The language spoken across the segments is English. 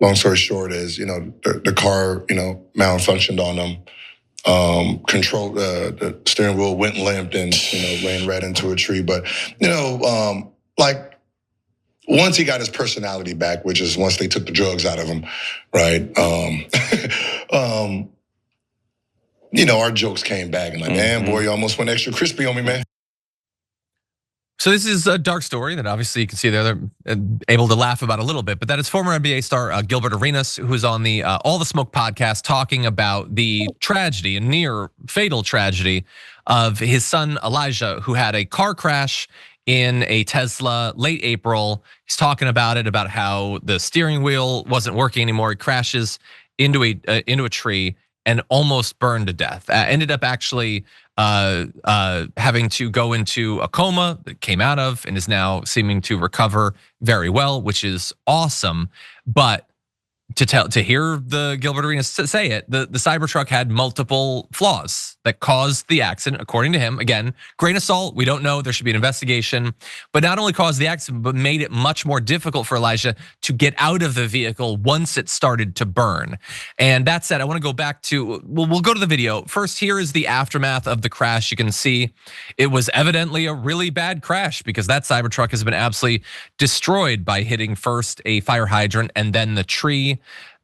long story short is, the car, malfunctioned on them. The steering wheel went limp and, ran right into a tree. But, like once he got his personality back, which is once they took the drugs out of him, right? Our jokes came back and like, man, boy, you almost went extra crispy on me, man. So this is a dark story that obviously you can see they're able to laugh about a little bit, but that is former NBA star Gilbert Arenas, who's on the All the Smoke podcast talking about the tragedy, a near fatal tragedy of his son Elijah, who had a car crash in a Tesla late April. He's talking about it, about how the steering wheel wasn't working anymore. He crashes into a tree and almost burned to death. Ended up actually having to go into a coma that came out of and is now seeming to recover very well, which is awesome. But to hear the Gilbert Arenas say it, the Cybertruck had multiple flaws that caused the accident, according to him. Again, grain of salt, we don't know, there should be an investigation. But not only caused the accident, but made it much more difficult for Elijah to get out of the vehicle once it started to burn. And that said, I wanna go back to, we'll go to the video. First, here is the aftermath of the crash. You can see it was evidently a really bad crash because that Cybertruck has been absolutely destroyed by hitting first a fire hydrant and then the tree.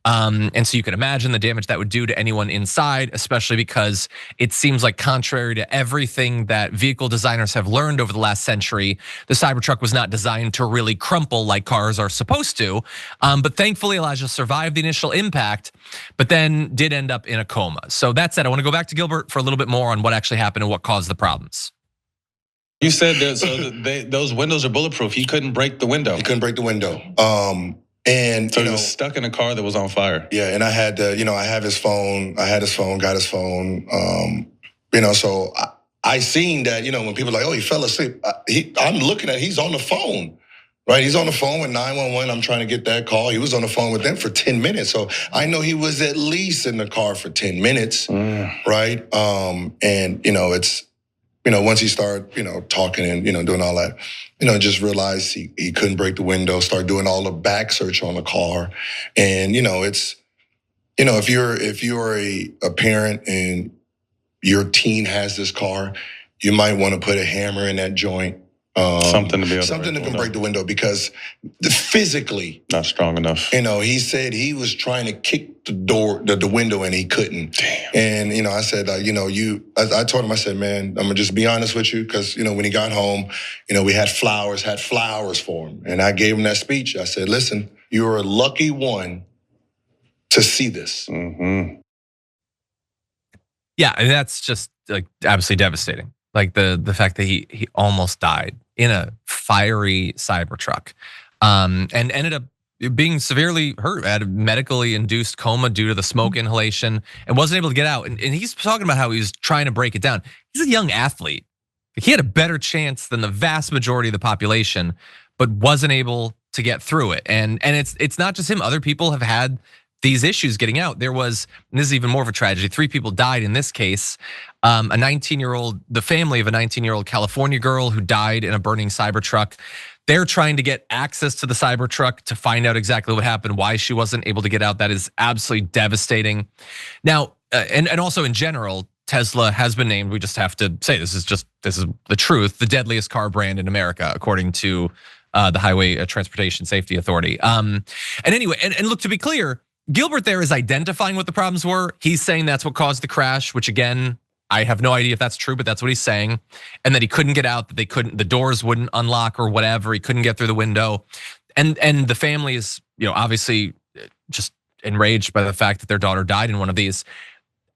And so you can imagine the damage that would do to anyone inside, especially because it seems like, contrary to everything that vehicle designers have learned over the last century, the Cybertruck was not designed to really crumple like cars are supposed to. But thankfully Elijah survived the initial impact, but then did end up in a coma. So that said, I wanna go back to Gilbert for a little bit more on what actually happened and what caused the problems. You said that those windows are bulletproof. He couldn't break the window. He couldn't break the window. And so he was stuck in a car that was on fire. Yeah, and I had to, I have his phone. I had his phone, got his phone. So I seen that, when people are like, oh, he fell asleep. I'm looking at, he's on the phone, right? He's on the phone with 911. I'm trying to get that call. He was on the phone with them for 10 minutes. So I know he was at least in the car for 10 minutes, right? And it's, once he started, talking and, doing all that, just realized he couldn't break the window, start doing all the back search on the car. And, it's, if you're a parent and your teen has this car, you might want to put a hammer in that joint. Something to be able something that can break the window because physically not strong enough. He said he was trying to kick the door, the window, and he couldn't. Damn. And I said, I told him, I said, man, I'm gonna just be honest with you, because when he got home, we had flowers for him, and I gave him that speech. I said, listen, you're a lucky one to see this. Yeah, and that's just like absolutely devastating. Like the fact that he almost died in a fiery Cybertruck, and ended up being severely hurt, had a medically induced coma due to the smoke inhalation, and wasn't able to get out. And he's talking about how he was trying to break it down. He's a young athlete. He had a better chance than the vast majority of the population, but wasn't able to get through it. And it's not just him. Other people have had these issues getting out. There was, and this is even more of a tragedy, 3 people died in this case. A 19-year-old, the family of a 19-year-old California girl who died in a burning Cybertruck. They're trying to get access to the Cybertruck to find out exactly what happened, why she wasn't able to get out. That is absolutely devastating. Now, and also in general, Tesla has been named, we just have to say this is the truth, the deadliest car brand in America, according to the Highway Transportation Safety Authority. And anyway, and look, to be clear, Gilbert there is identifying what the problems were. He's saying that's what caused the crash, which again, I have no idea if that's true, but that's what he's saying. And that he couldn't get out, that the doors wouldn't unlock or whatever. He couldn't get through the window. And the family is, obviously just enraged by the fact that their daughter died in one of these.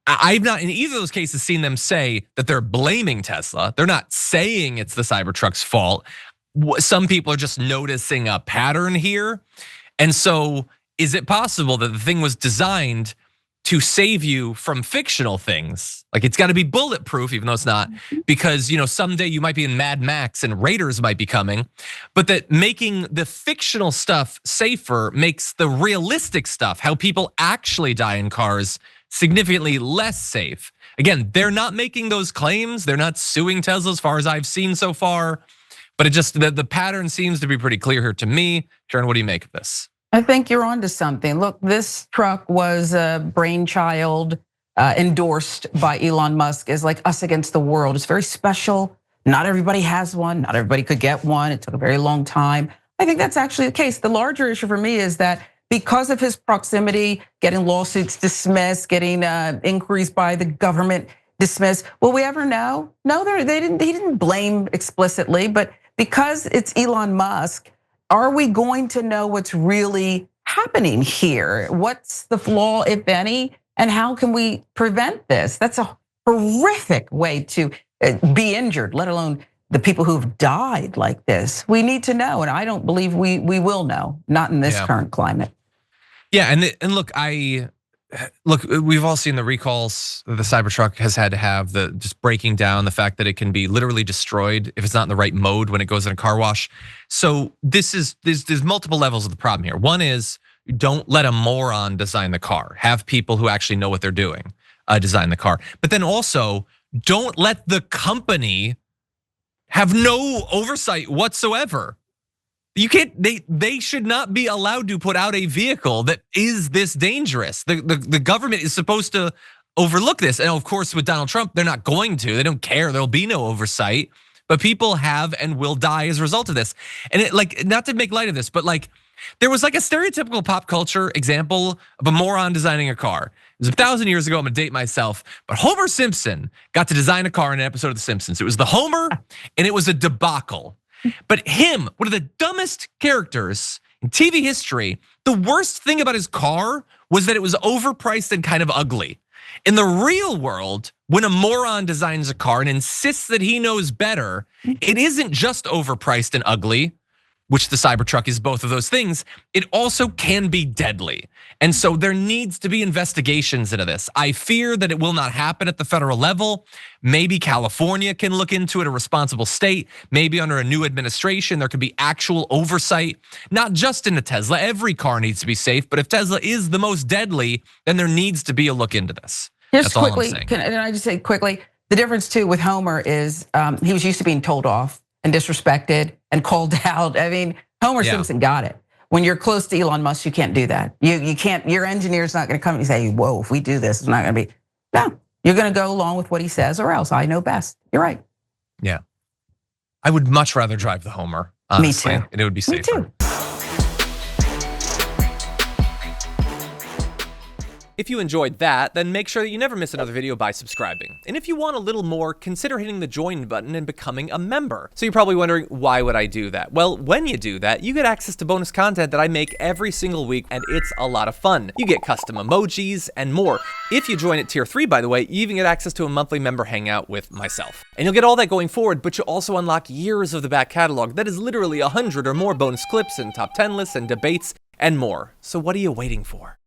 I've not in either of those cases seen them say that they're blaming Tesla. They're not saying it's the Cybertruck's fault. Some people are just noticing a pattern here. And so is it possible that the thing was designed to save you from fictional things? Like it's gotta be bulletproof, even though it's not, because someday you might be in Mad Max and Raiders might be coming, but that making the fictional stuff safer makes the realistic stuff, how people actually die in cars, significantly less safe. Again, they're not making those claims. They're not suing Tesla as far as I've seen so far, but it just, the pattern seems to be pretty clear here to me. Sharon, what do you make of this? I think you're onto something. Look, this truck was a brainchild endorsed by Elon Musk as like us against the world. It's very special. Not everybody has one. Not everybody could get one. It took a very long time. I think that's actually the case. The larger issue for me is that because of his proximity, getting lawsuits dismissed, getting inquiries by the government dismissed. Will we ever know? No, he didn't blame explicitly, but because it's Elon Musk, are we going to know what's really happening here? What's the flaw, if any, and how can we prevent this? That's a horrific way to be injured, let alone the people who've died like this. We need to know, and I don't believe we will know, not in this current climate. Yeah, and look, we've all seen the recalls that the Cybertruck has had to have, the just breaking down, the fact that it can be literally destroyed if it's not in the right mode when it goes in a car wash. So there's multiple levels of the problem here. One is, don't let a moron design the car. Have people who actually know what they're doing design the car. But then also, don't let the company have no oversight whatsoever. You can't, they should not be allowed to put out a vehicle that is this dangerous. The government is supposed to overlook this. And of course, with Donald Trump, they're not going to. They don't care. There'll be no oversight. But people have and will die as a result of this. And it, like, not to make light of this, but like, there was like a stereotypical pop culture example of a moron designing a car. It was 1,000 years ago. I'm gonna date myself, but Homer Simpson got to design a car in an episode of The Simpsons. It was the Homer, and it was a debacle. But him, one of the dumbest characters in TV history, the worst thing about his car was that it was overpriced and kind of ugly. In the real world, when a moron designs a car and insists that he knows better, it isn't just overpriced and ugly, which the Cybertruck is both of those things. It also can be deadly. And so there needs to be investigations into this. I fear that it will not happen at the federal level. Maybe California can look into it, a responsible state. Maybe under a new administration, there could be actual oversight, not just into Tesla. Every car needs to be safe, but if Tesla is the most deadly, then there needs to be a look into this. Just quickly, can I just say quickly, the difference too with Homer is he was used to being told off and disrespected and called out. I mean, Homer Simpson got it. When you're close to Elon Musk, you can't do that. You can't, your engineer's not gonna come and say, whoa, if we do this, it's not gonna be, no. You're gonna go along with what he says or else I know best. You're right. Yeah. I would much rather drive the Homer, honestly. Me too. And it would be safer. Me too. If you enjoyed that, then make sure that you never miss another video by subscribing. And if you want a little more, consider hitting the join button and becoming a member. So you're probably wondering, why would I do that? Well, when you do that, you get access to bonus content that I make every single week, and it's a lot of fun. You get custom emojis and more. If you join at tier 3, by the way, you even get access to a monthly member hangout with myself. And you'll get all that going forward, but you'll also unlock years of the back catalog that is literally 100 or more bonus clips and top 10 lists and debates and more. So what are you waiting for?